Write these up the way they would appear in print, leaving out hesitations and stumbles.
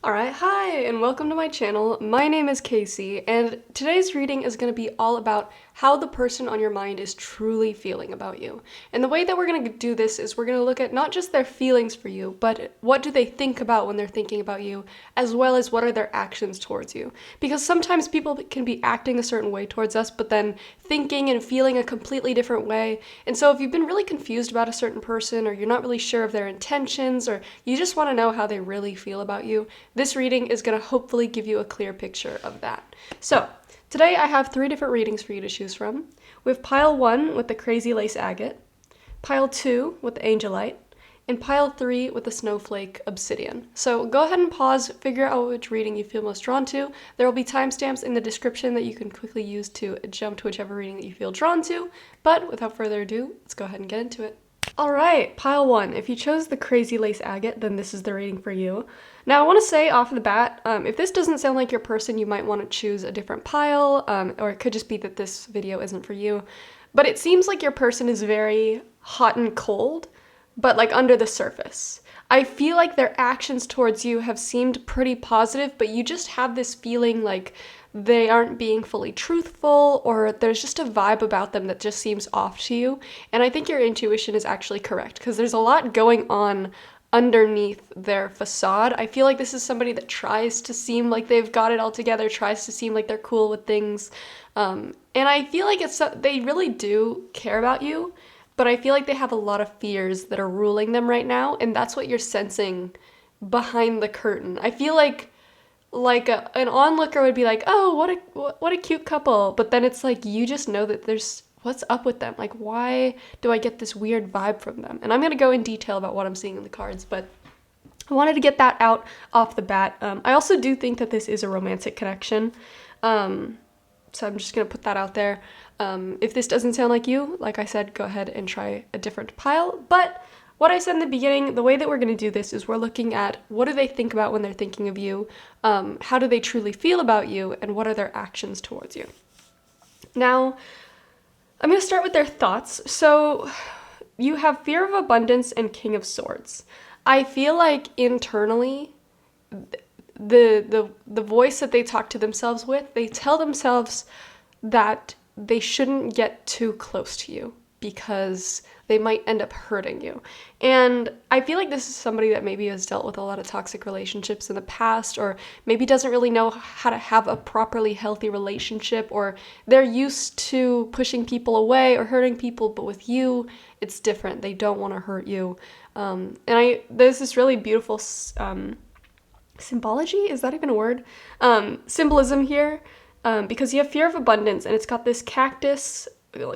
Alright, hi, and welcome to my channel. My name is Casey, and today's reading is going to be all about how the person on your mind is truly feeling about you. And the way that we're going to do this is we're going to look at not just their feelings for you, but what do they think about when they're thinking about you, as well as what are their actions towards you. Because sometimes people can be acting a certain way towards us, but then thinking and feeling a completely different way. And so if you've been really confused about a certain person, or you're not really sure of their intentions, or you just want to know how they really feel about you, this reading is going to hopefully give you a clear picture of that. So, today I have 3 different readings for you to choose from. We have pile 1 with the crazy lace agate, pile 2 with the angelite, and pile 3 with the snowflake obsidian. So go ahead and pause, figure out which reading you feel most drawn to. There will be timestamps in the description that you can quickly use to jump to whichever reading that you feel drawn to, but without further ado, let's go ahead and get into it. Alright, pile 1. If you chose the crazy lace agate, then this is the reading for you. Now, I want to say off the bat, if this doesn't sound like your person, you might want to choose a different pile, or it could just be that this video isn't for you. But it seems like your person is very hot and cold, but like under the surface. I feel like their actions towards you have seemed pretty positive, but you just have this feeling like they aren't being fully truthful, or there's just a vibe about them that just seems off to you. And I think your intuition is actually correct, because there's a lot going on underneath their facade. I feel like this is somebody that tries to seem like they've got it all together, tries to seem like they're cool with things. And I feel like they really do care about you, but I feel like they have a lot of fears that are ruling them right now, and that's what you're sensing behind the curtain. I feel like an onlooker would be like, oh, what a cute couple, but then it's like you just know that there's what's up with them. Like, why do I get this weird vibe from them? And I'm gonna go in detail about what I'm seeing in the cards, but I wanted to get that out off the bat. I also do think that this is a romantic connection, so I'm just gonna put that out there. If this doesn't sound like you, like I said, go ahead and try a different pile. But what I said in the beginning, the way that we're going to do this is we're looking at what do they think about when they're thinking of you, how do they truly feel about you, and what are their actions towards you. Now, I'm going to start with their thoughts. So you have fear of abundance and King of Swords. I feel like internally, the voice that they talk to themselves with, they tell themselves that they shouldn't get too close to you because they might end up hurting you. And I feel like this is somebody that maybe has dealt with a lot of toxic relationships in the past, or maybe doesn't really know how to have a properly healthy relationship, or they're used to pushing people away or hurting people, but with you, it's different. They don't want to hurt you. There's this really beautiful symbology? Is that even a word? Symbolism here, because you have fear of abundance, and it's got this cactus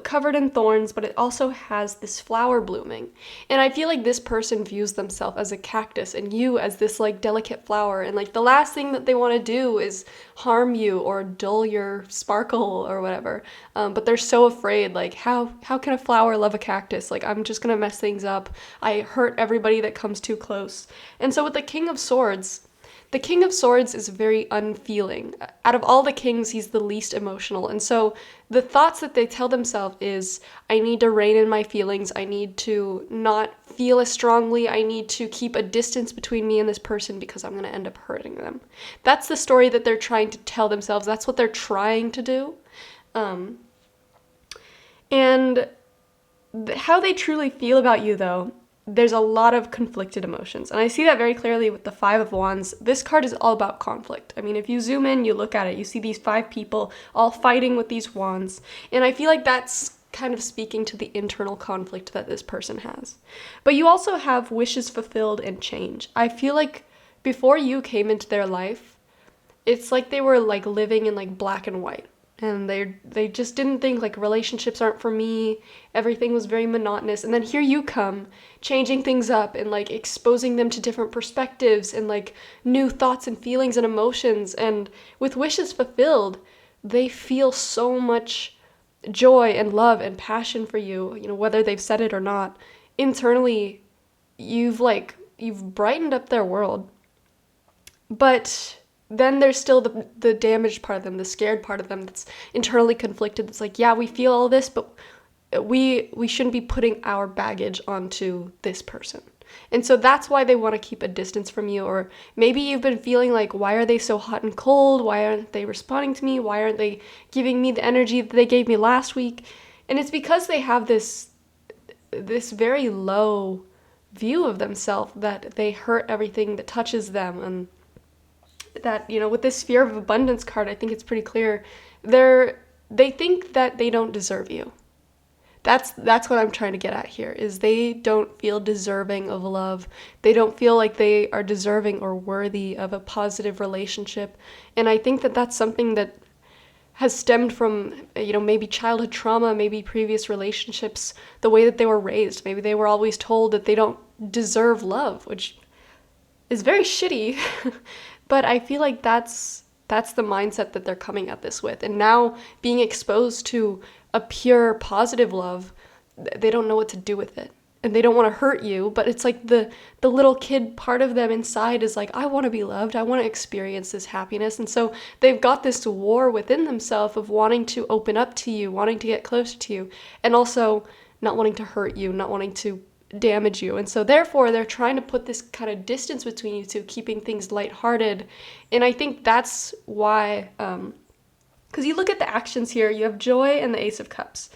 covered in thorns, but it also has this flower blooming. And I feel like this person views themselves as a cactus and you as this like delicate flower, and like the last thing that they want to do is harm you or dull your sparkle or whatever. But they're so afraid, like how can a flower love a cactus? Like, I'm just gonna mess things up. I hurt everybody that comes too close. And so with the King of Swords, the King of Swords is very unfeeling. Out of all the kings, he's the least emotional. And so the thoughts that they tell themselves is, I need to rein in my feelings. I need to not feel as strongly. I need to keep a distance between me and this person because I'm going to end up hurting them. That's the story that they're trying to tell themselves. That's what they're trying to do. How they truly feel about you, though, there's a lot of conflicted emotions. And I see that very clearly with the 5 of Wands. This card is all about conflict. I mean, if you zoom in, you look at it, you see these 5 people all fighting with these wands. And I feel like that's kind of speaking to the internal conflict that this person has. But you also have wishes fulfilled and change. I feel like before you came into their life, it's like they were like living in like black and white. And they just didn't think, like, relationships aren't for me. Everything was very monotonous. And then here you come, changing things up and, like, exposing them to different perspectives and, like, new thoughts and feelings and emotions. And with wishes fulfilled, they feel so much joy and love and passion for you, you know, whether they've said it or not. Internally, you've brightened up their world. But then there's still the damaged part of them, the scared part of them that's internally conflicted. That's like, yeah, we feel all this, but we shouldn't be putting our baggage onto this person. And so that's why they want to keep a distance from you. Or maybe you've been feeling like, why are they so hot and cold? Why aren't they responding to me? Why aren't they giving me the energy that they gave me last week? And it's because they have this very low view of themselves, that they hurt everything that touches them. And that, with this fear of abundance card, I think it's pretty clear. They think that they don't deserve you. That's what I'm trying to get at here, is they don't feel deserving of love. They don't feel like they are deserving or worthy of a positive relationship. And I think that that's something that has stemmed from, maybe childhood trauma, maybe previous relationships, the way that they were raised. Maybe they were always told that they don't deserve love, which is very shitty. But I feel like that's the mindset that they're coming at this with. And now being exposed to a pure positive love, they don't know what to do with it. And they don't want to hurt you, but it's like the little kid part of them inside is like, I want to be loved. I want to experience this happiness. And so they've got this war within themselves of wanting to open up to you, wanting to get closer to you, and also not wanting to hurt you, not wanting to damage you. And so therefore they're trying to put this kind of distance between you two, keeping things lighthearted. And I think that's why, because you look at the actions here, you have Joy and the Ace of Cups.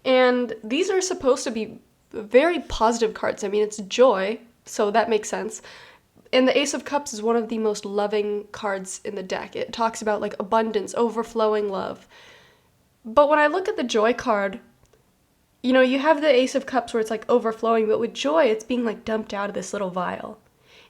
And these are supposed to be very positive cards. I mean, it's Joy, so that makes sense. And the Ace of Cups is one of the most loving cards in the deck. It talks about like abundance, overflowing love. But when I look at the Joy card, you have the Ace of Cups where it's like overflowing, but with Joy, it's being like dumped out of this little vial.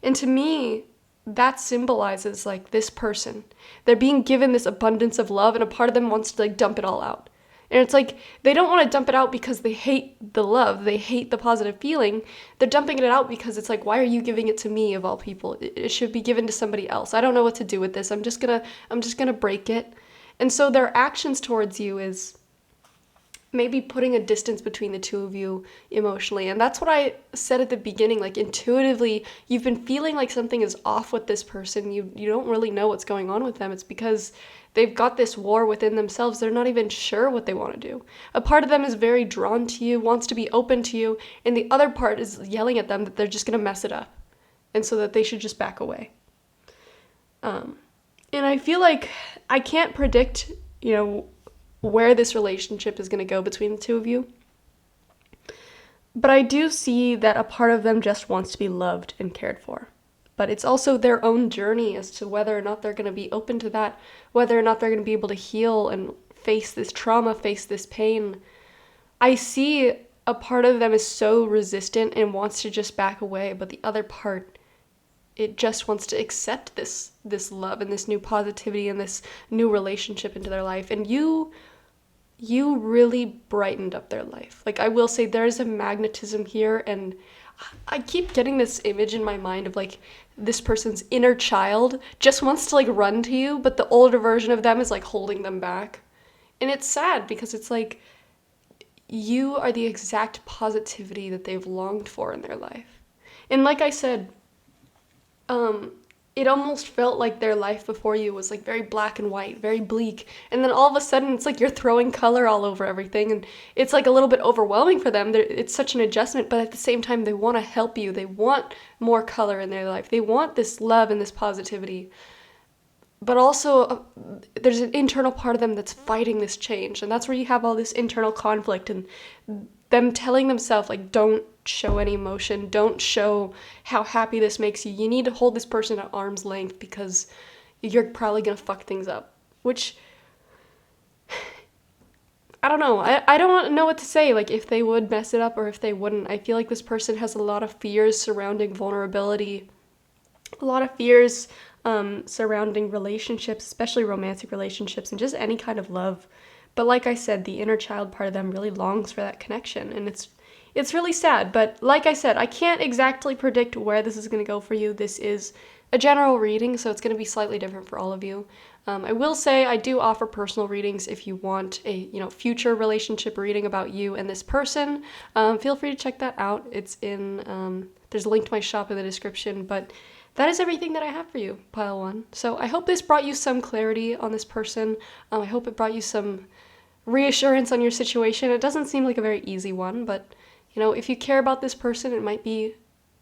And to me, that symbolizes like this person. They're being given this abundance of love, and a part of them wants to like dump it all out. And it's like, they don't want to dump it out because they hate the love, they hate the positive feeling. They're dumping it out because it's like, why are you giving it to me of all people? It should be given to somebody else. I don't know what to do with this. I'm just gonna break it. And so their actions towards you is maybe putting a distance between the two of you emotionally. And that's what I said at the beginning, like intuitively, you've been feeling like something is off with this person. You don't really know what's going on with them. It's because they've got this war within themselves. They're not even sure what they want to do. A part of them is very drawn to you, wants to be open to you, and the other part is yelling at them that they're just going to mess it up, and so that they should just back away. And I feel like I can't predict, where this relationship is going to go between the two of you. But I do see that a part of them just wants to be loved and cared for. But it's also their own journey as to whether or not they're going to be open to that, whether or not they're going to be able to heal and face this trauma, face this pain. I see a part of them is so resistant and wants to just back away, but the other part, it just wants to accept this love and this new positivity and this new relationship into their life. And you really brightened up their life. Like, I will say there's a magnetism here, and I keep getting this image in my mind of like this person's inner child just wants to like run to you, but the older version of them is like holding them back. And it's sad because it's like you are the exact positivity that they've longed for in their life. And like I said, it almost felt like their life before you was like very black and white, very bleak. And then all of a sudden it's like you're throwing color all over everything, and it's like a little bit overwhelming for them. It's such an adjustment, but at the same time they want to help you. They want more color in their life. They want this love and this positivity. But also there's an internal part of them that's fighting this change, and that's where you have all this internal conflict and them telling themselves like, don't show any emotion, don't show how happy this makes you. You need to hold this person at arm's length because you're probably gonna fuck things up. Which, I don't know. I don't know what to say, like if they would mess it up or if they wouldn't. I feel like this person has a lot of fears surrounding vulnerability, a lot of fears surrounding relationships, especially romantic relationships and just any kind of love. But like I said, the inner child part of them really longs for that connection, and it's really sad. But like I said, I can't exactly predict where this is going to go for you. This is a general reading, so it's going to be slightly different for all of you. I will say I do offer personal readings if you want a future relationship reading about you and this person. Feel free to check that out. It's in there's a link to my shop in the description. But that is everything that I have for you, Pile 1. So I hope this brought you some clarity on this person. I hope it brought you some reassurance on your situation. It doesn't seem like a very easy one, but if you care about this person, it might be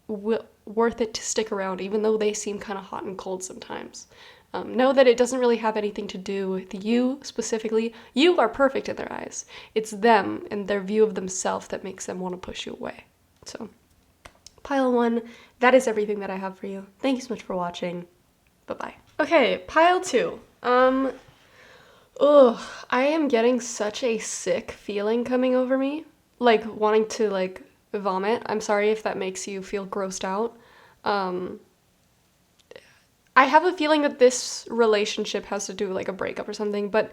worth it to stick around, even though they seem kind of hot and cold sometimes. Know that it doesn't really have anything to do with you specifically. You are perfect in their eyes. It's them and their view of themselves that makes them want to push you away. So, pile 1, that is everything that I have for you. Thank you so much for watching. Bye-bye. Okay, pile 2. I am getting such a sick feeling coming over me. Like, wanting to, like, vomit. I'm sorry if that makes you feel grossed out. I have a feeling that this relationship has to do with like a breakup or something, but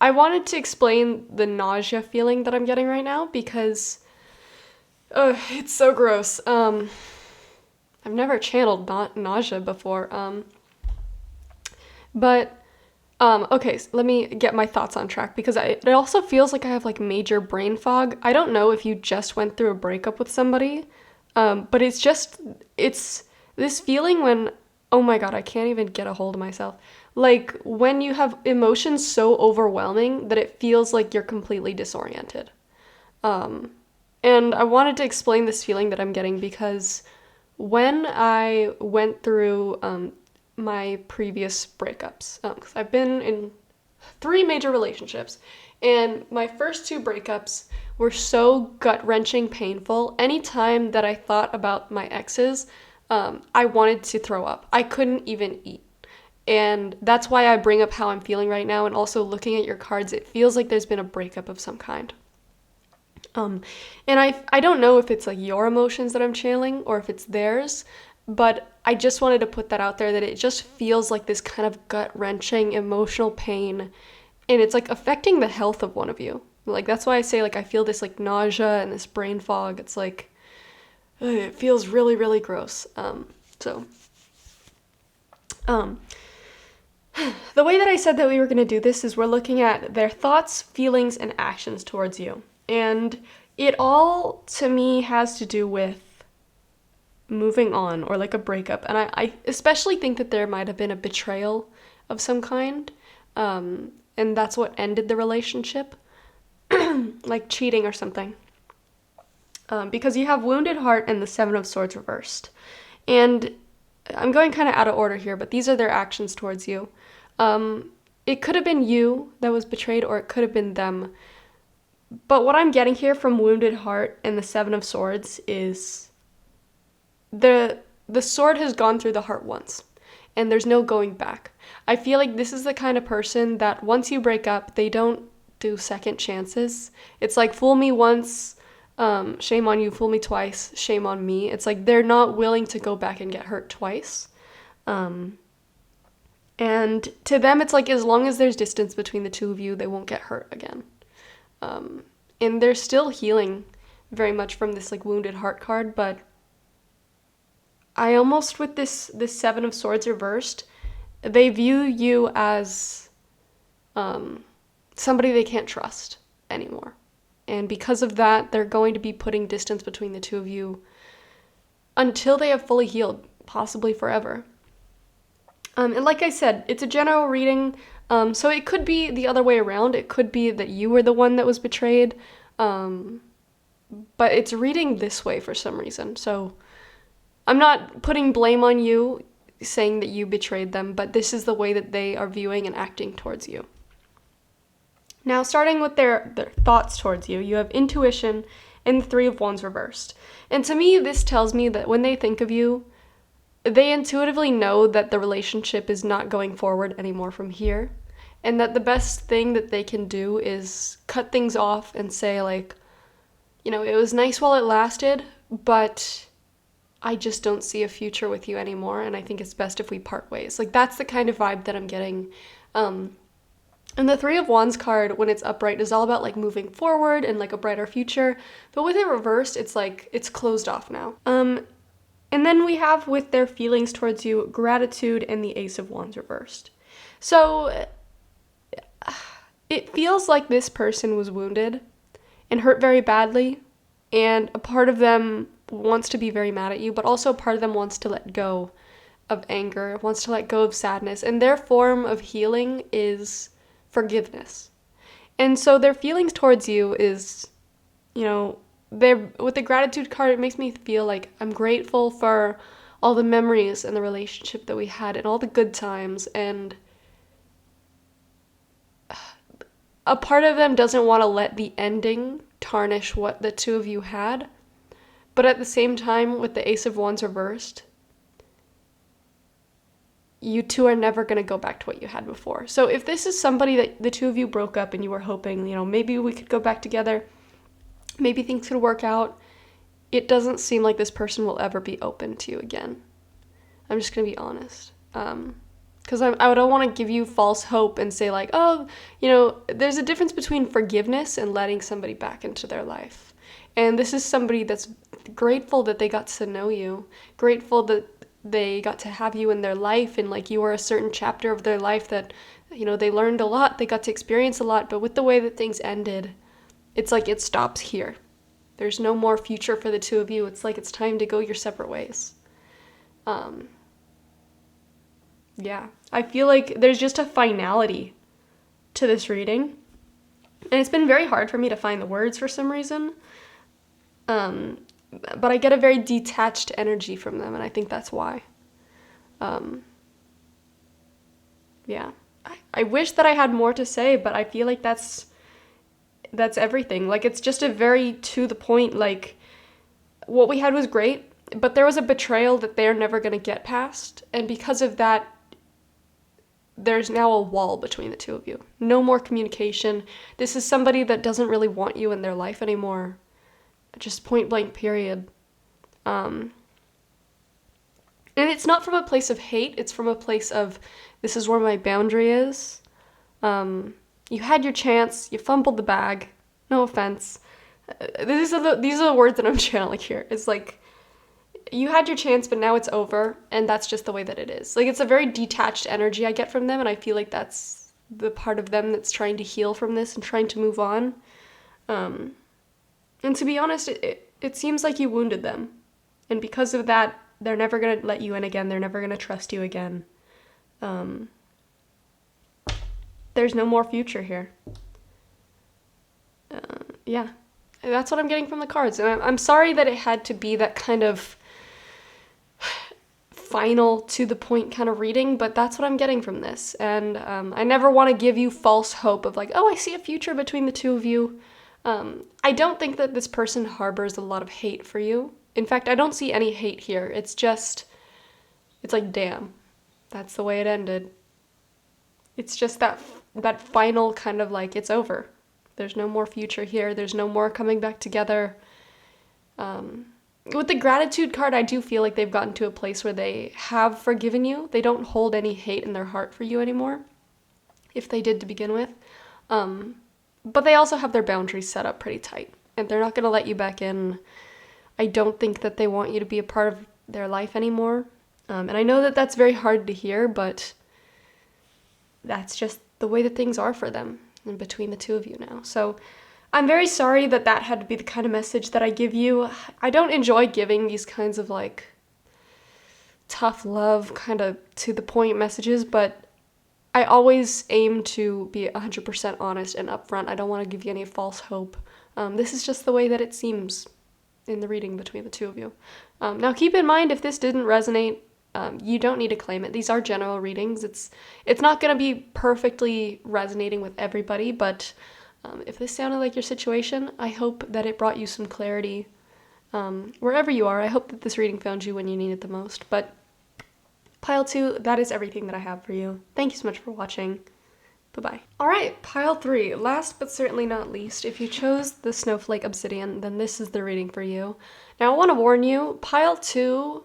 I wanted to explain the nausea feeling that I'm getting right now because it's so gross. I've never channeled nausea before. Okay, so let me get my thoughts on track because it also feels like I have like major brain fog. I don't know if you just went through a breakup with somebody, but it's this feeling when, oh my God, I can't even get a hold of myself. Like when you have emotions so overwhelming that it feels like you're completely disoriented. And I wanted to explain this feeling that I'm getting because when I went through my previous breakups, because I've been in 3 major relationships, and my first 2 breakups were so gut-wrenching painful. Anytime that I thought about my exes, I wanted to throw up. I couldn't even eat. And that's why I bring up how I'm feeling right now, and also looking at your cards, it feels like there's been a breakup of some kind. And I don't know if it's like your emotions that I'm channeling or if it's theirs, but I just wanted to put that out there that it just feels like this kind of gut-wrenching emotional pain, and it's like affecting the health of one of you. Like that's why I say like I feel this like nausea and this brain fog. It's like it feels really, really gross. The way that I said that we were going to do this is we're looking at their thoughts, feelings, and actions towards you. And it all, to me, has to do with moving on or like a breakup. And I especially think that there might have been a betrayal of some kind. And that's what ended the relationship. Like cheating or something. Because you have Wounded Heart and the 7 of Swords reversed. And I'm going kind of out of order here, but these are their actions towards you. It could have been you that was betrayed, or it could have been them. But what I'm getting here from Wounded Heart and the 7 of Swords is the sword has gone through the heart once, and there's no going back. I feel like this is the kind of person that once you break up, they don't do second chances. It's like, fool me once, shame on you, fool me twice, shame on me. It's like they're not willing to go back and get hurt twice. And to them, it's like as long as there's distance between the two of you, they won't get hurt again. And they're still healing very much from this like Wounded Heart card, but I almost, with this 7 of Swords reversed, they view you as somebody they can't trust anymore. And because of that, they're going to be putting distance between the two of you until they have fully healed, possibly forever. And like I said, it's a general reading, so it could be the other way around. It could be that you were the one that was betrayed, but it's reading this way for some reason. So I'm not putting blame on you, saying that you betrayed them, but this is the way that they are viewing and acting towards you. Now, starting with their thoughts towards you, you have Intuition and the 3 of Wands reversed. And to me, this tells me that when they think of you, they intuitively know that the relationship is not going forward anymore from here, and that the best thing that they can do is cut things off and say, like, you know, it was nice while it lasted, but I just don't see a future with you anymore, and I think it's best if we part ways. Like, that's the kind of vibe that I'm getting. And the 3 of Wands card, when it's upright, is all about like moving forward and like a brighter future. But with it reversed, it's like it's closed off now. And then we have, with their feelings towards you, Gratitude and the Ace of Wands reversed. So it feels like this person was wounded and hurt very badly, and a part of them wants to be very mad at you, but also a part of them wants to let go of anger, wants to let go of sadness, and their form of healing is forgiveness. And so their feelings towards you is, you know, with the gratitude card, it makes me feel like I'm grateful for all the memories and the relationship that we had and all the good times, and a part of them doesn't want to let the ending tarnish what the two of you had, but at the same time, with the Ace of Wands reversed, you two are never going to go back to what you had before. So if this is somebody that the two of you broke up and you were hoping, maybe we could go back together, maybe things could work out, it doesn't seem like this person will ever be open to you again. I'm just going to be honest. Because I don't want to give you false hope and say like, oh, there's a difference between forgiveness and letting somebody back into their life. And this is somebody that's grateful that they got to know you, grateful that they got to have you in their life, and like you were a certain chapter of their life that, they learned a lot, they got to experience a lot, but with the way that things ended, it's like it stops here. There's no more future for the two of you. It's like it's time to go your separate ways. Yeah, I feel like there's just a finality to this reading. And it's been very hard for me to find the words for some reason. But I get a very detached energy from them, and I think that's why. Yeah. I wish that I had more to say, but I feel like that's everything. Like, it's just a very to the point, like, what we had was great, but there was a betrayal that they're never going to get past, and because of that, there's now a wall between the two of you. No more communication. This is somebody that doesn't really want you in their life anymore. Just point blank, period. And it's not from a place of hate. It's from a place of, this is where my boundary is. You had your chance. You fumbled the bag. No offense. These are the words that I'm channeling here. It's like, you had your chance, but now it's over, and that's just the way that it is. Like, it's a very detached energy I get from them, and I feel like that's the part of them that's trying to heal from this and trying to move on. And to be honest, it seems like you wounded them. And because of that, they're never going to let you in again. They're never going to trust you again. There's no more future here. Yeah. That's what I'm getting from the cards. And I'm sorry that it had to be that kind of final, to the point kind of reading, but that's what I'm getting from this. And I never want to give you false hope of like, oh, I see a future between the two of you. I don't think that this person harbors a lot of hate for you. In fact, I don't see any hate here. It's like, damn, that's the way it ended. It's just that final kind of like, it's over. There's no more future here. There's no more coming back together. With the gratitude card, I do feel like they've gotten to a place where they have forgiven you. They don't hold any hate in their heart for you anymore, if they did to begin with. But they also have their boundaries set up pretty tight, and they're not going to let you back in. I don't think that they want you to be a part of their life anymore. And I know that that's very hard to hear, but that's just the way that things are for them and between the two of you now. So I'm very sorry that had to be the kind of message that I give you. I don't enjoy giving these kinds of like tough love, kind of to the point messages, but I always aim to be 100% honest and upfront. I don't want to give you any false hope. This is just the way that it seems in the reading between the two of you. Now keep in mind, if this didn't resonate, you don't need to claim it. These are general readings. It's not going to be perfectly resonating with everybody, but if this sounded like your situation, I hope that it brought you some clarity wherever you are. I hope that this reading found you when you need it the most. But Pile 2, that is everything that I have for you. Thank you so much for watching. Bye-bye. All right, Pile 3, last but certainly not least, if you chose the Snowflake Obsidian, then this is the reading for you. Now, I want to warn you, Pile 2,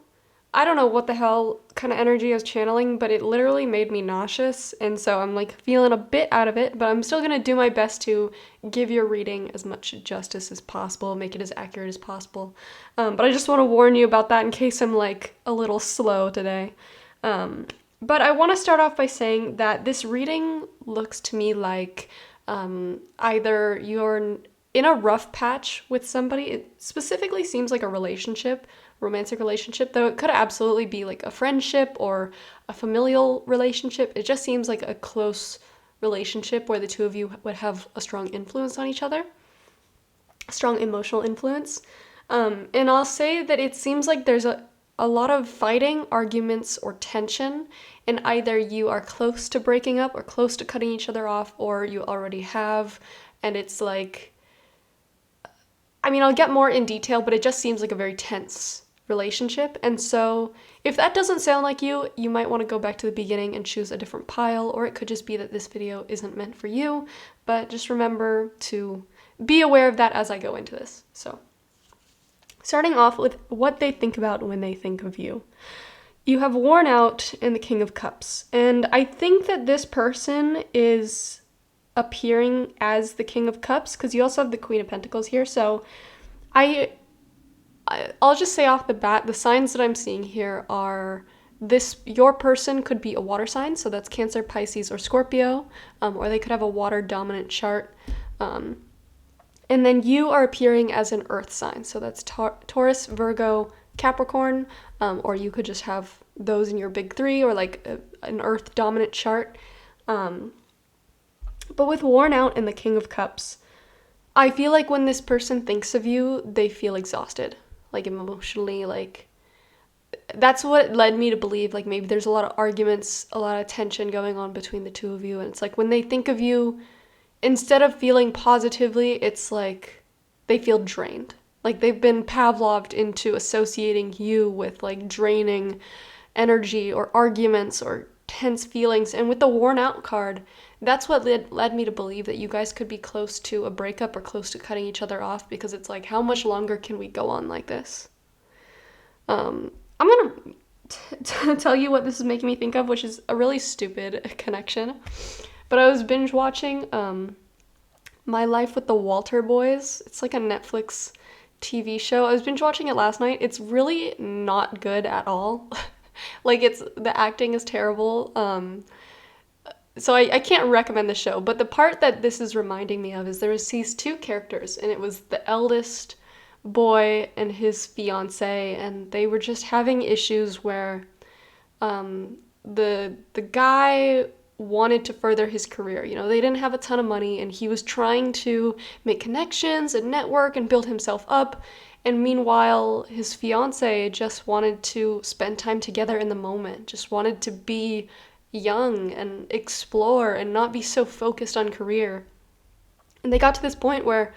I don't know what the hell kind of energy I was channeling, but it literally made me nauseous, and so I'm like feeling a bit out of it, but I'm still going to do my best to give your reading as much justice as possible, make it as accurate as possible. But I just want to warn you about that in case I'm like a little slow today. But I want to start off by saying that this reading looks to me like either you're in a rough patch with somebody. It specifically seems like a relationship, romantic relationship, though it could absolutely be like a friendship or a familial relationship. It just seems like a close relationship where the two of you would have a strong influence on each other. strong emotional influence. And I'll say that it seems like there's a lot of fighting, arguments, or tension, and either you are close to breaking up or close to cutting each other off, or you already have, and it's like, I mean, I'll get more in detail, but it just seems like a very tense relationship. And so if that doesn't sound like you might want to go back to the beginning and choose a different pile, or it could just be that this video isn't meant for you, but just remember to be aware of that as I go into this. So, starting off with what they think about when they think of you. You have Worn Out in the King of Cups, and I think that this person is appearing as the King of Cups, because you also have the Queen of Pentacles here, so I'll just say off the bat, the signs that I'm seeing here are your person could be a water sign, so that's Cancer, Pisces, or Scorpio, or they could have a water dominant chart. And then you are appearing as an earth sign, so that's Taurus, Virgo, Capricorn, or you could just have those in your big three, or like an earth dominant chart. But with Worn Out and the King of Cups, I feel like when this person thinks of you, they feel exhausted, like emotionally, like that's what led me to believe like maybe there's a lot of arguments, a lot of tension going on between the two of you, and it's like when they think of you, instead of feeling positively, it's like they feel drained. Like they've been Pavloved into associating you with like draining energy or arguments or tense feelings. And with the Worn Out card, that's what led me to believe that you guys could be close to a breakup or close to cutting each other off, because it's like, how much longer can we go on like this? I'm gonna tell you what this is making me think of, which is a really stupid connection. But I was binge watching My Life with the Walter Boys. It's like a Netflix TV show. I was binge watching it last night. It's really not good at all. Like the acting is terrible. So I can't recommend the show, but the part that this is reminding me of is there was these two characters, and it was the eldest boy and his fiance, and they were just having issues where the guy wanted to further his career. You know, they didn't have a ton of money, and he was trying to make connections and network and build himself up. And meanwhile, his fiance just wanted to spend time together in the moment, just wanted to be young and explore and not be so focused on career. And they got to this point where,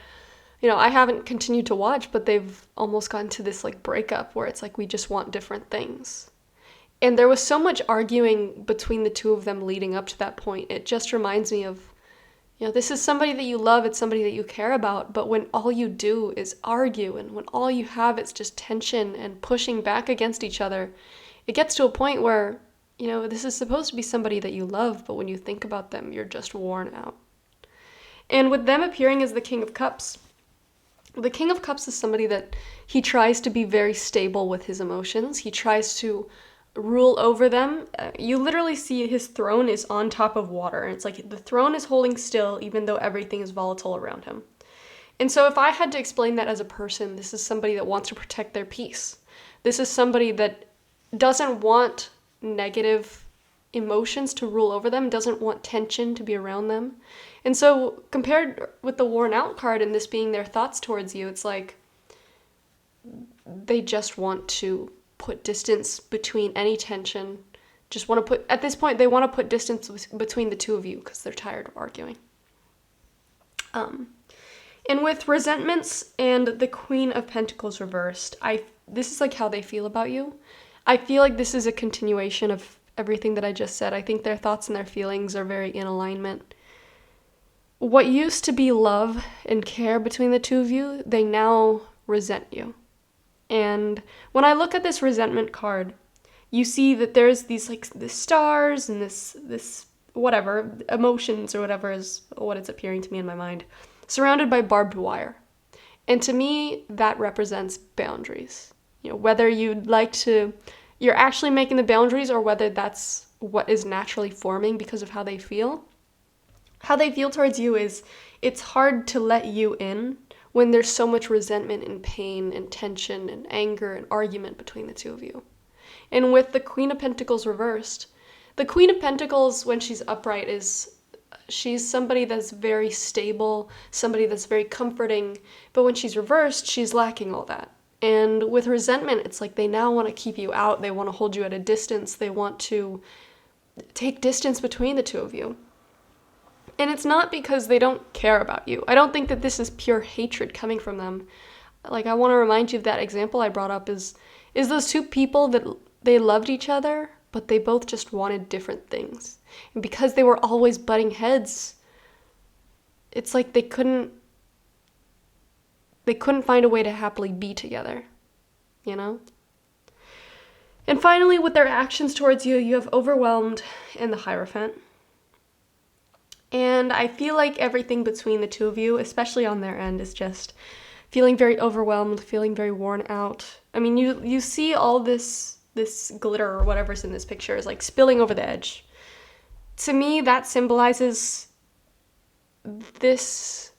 you know, I haven't continued to watch, but they've almost gotten to this like breakup where it's like we just want different things. And there was so much arguing between the two of them leading up to that point. It just reminds me of, you know, this is somebody that you love, it's somebody that you care about, but when all you do is argue and when all you have is just tension and pushing back against each other, it gets to a point where, you know, this is supposed to be somebody that you love, but when you think about them, you're just worn out. And with them appearing as the King of Cups, the King of Cups is somebody that he tries to be very stable with his emotions. He tries to rule over them. You literally see his throne is on top of water, and it's like the throne is holding still even though everything is volatile around him. And so if I had to explain that as a person, this is somebody that wants to protect their peace. This is somebody that doesn't want negative emotions to rule over them, doesn't want tension to be around them. And so compared with the Worn Out card and this being their thoughts towards you, it's like they just want to put distance between any tension. Just want to put, at this point, they want to put distance between the two of you because they're tired of arguing. And with resentments and the Queen of Pentacles reversed, this is like how they feel about you. I feel like this is a continuation of everything that I just said. I think their thoughts and their feelings are very in alignment. What used to be love and care between the two of you, they now resent you. And when I look at this resentment card, you see that there's these like the stars and this whatever, emotions or whatever is what it's appearing to me in my mind, surrounded by barbed wire. And to me, that represents boundaries. You know, whether you're actually making the boundaries or whether that's what is naturally forming because of how they feel. How they feel towards you is, it's hard to let you in when there's so much resentment and pain and tension and anger and argument between the two of you. And with the Queen of Pentacles reversed, the Queen of Pentacles, when she's upright, is she's somebody that's very stable, somebody that's very comforting, but when she's reversed, she's lacking all that. And with resentment, it's like they now want to keep you out, they want to hold you at a distance, they want to take distance between the two of you. And it's not because they don't care about you. I don't think that this is pure hatred coming from them. Like, I want to remind you of that example I brought up is those two people that they loved each other, but they both just wanted different things. And because they were always butting heads, it's like they couldn't find a way to happily be together, you know? And finally, with their actions towards you, you have overwhelmed and the Hierophant. And I feel like everything between the two of you, especially on their end, is just feeling very overwhelmed, feeling very worn out. I mean, you see all this glitter or whatever's in this picture is like spilling over the edge. To me, that symbolizes this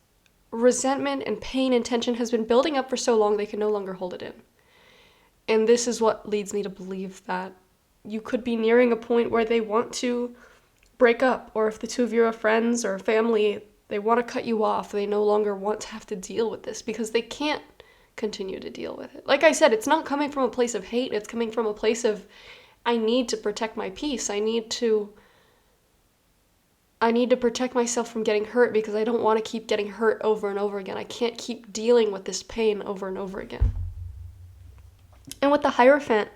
resentment and pain and tension has been building up for so long they can no longer hold it in. And this is what leads me to believe that you could be nearing a point where they want to break up, or if the two of you are friends or family, they want to cut you off. They no longer want to have to deal with this because they can't continue to deal with it. Like I said, it's not coming from a place of hate. It's coming from a place of, I need to protect my peace. I need to protect myself from getting hurt because I don't want to keep getting hurt over and over again. I can't keep dealing with this pain over and over again. And with the Hierophant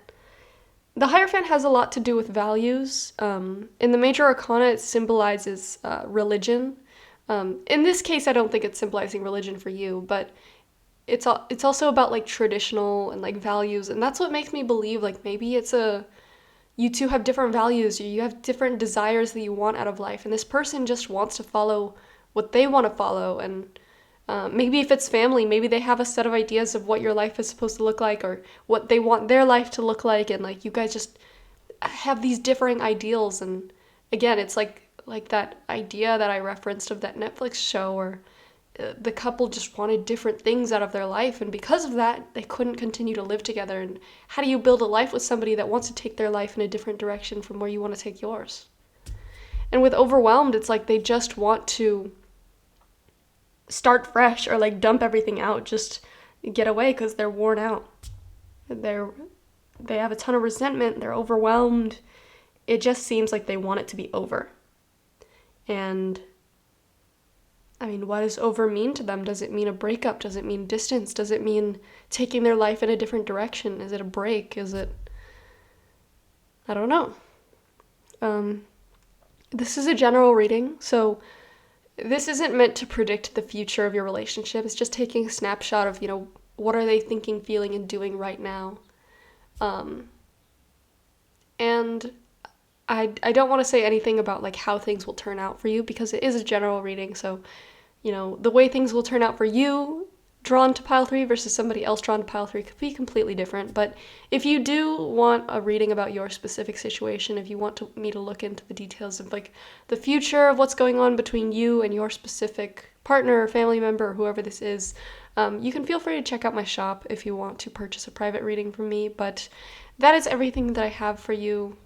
has a lot to do with values. In the Major Arcana, it symbolizes religion. In this case, I don't think it's symbolizing religion for you, but it's also about like traditional and like values, and that's what makes me believe like maybe you two have different values, you have different desires that you want out of life, and this person just wants to follow what they want to follow, and maybe if it's family, maybe they have a set of ideas of what your life is supposed to look like or what they want their life to look like, and like you guys just have these differing ideals. And again, it's like that idea that I referenced of that Netflix show where the couple just wanted different things out of their life, and because of that, they couldn't continue to live together. And how do you build a life with somebody that wants to take their life in a different direction from where you want to take yours? And with Overwhelmed, it's like they just want to start fresh or like dump everything out, just get away because they're worn out. They have a ton of resentment, they're overwhelmed. It just seems like they want it to be over. And I mean, what does over mean to them? Does it mean a breakup? Does it mean distance? Does it mean taking their life in a different direction? Is it a break? Is it... I don't know. This is a general reading, so this isn't meant to predict the future of your relationship. It's just taking a snapshot of, what are they thinking, feeling, and doing right now. And I don't want to say anything about like how things will turn out for you because it is a general reading. So, the way things will turn out for you drawn to pile 3 versus somebody else drawn to pile 3 could be completely different. But if you do want a reading about your specific situation, if you want me to look into the details of like the future of what's going on between you and your specific partner or family member or whoever this is, you can feel free to check out my shop if you want to purchase a private reading from me. But that is everything that I have for you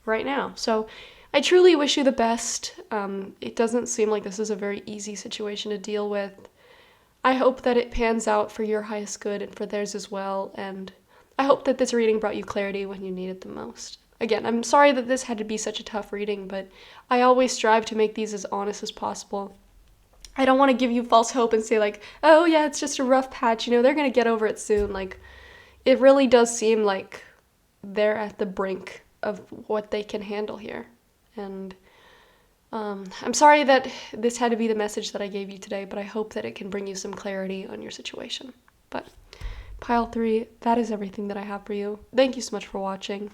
right now. So I truly wish you the best. It doesn't seem like this is a very easy situation to deal with. I hope that it pans out for your highest good and for theirs as well, and I hope that this reading brought you clarity when you need it the most. Again, I'm sorry that this had to be such a tough reading, but I always strive to make these as honest as possible. I don't want to give you false hope and say like, oh yeah, it's just a rough patch, they're going to get over it soon. Like, it really does seem like they're at the brink of what they can handle here. And I'm sorry that this had to be the message that I gave you today, but I hope that it can bring you some clarity on your situation. But pile 3, that is everything that I have for you. Thank you so much for watching.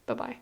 Bye-bye.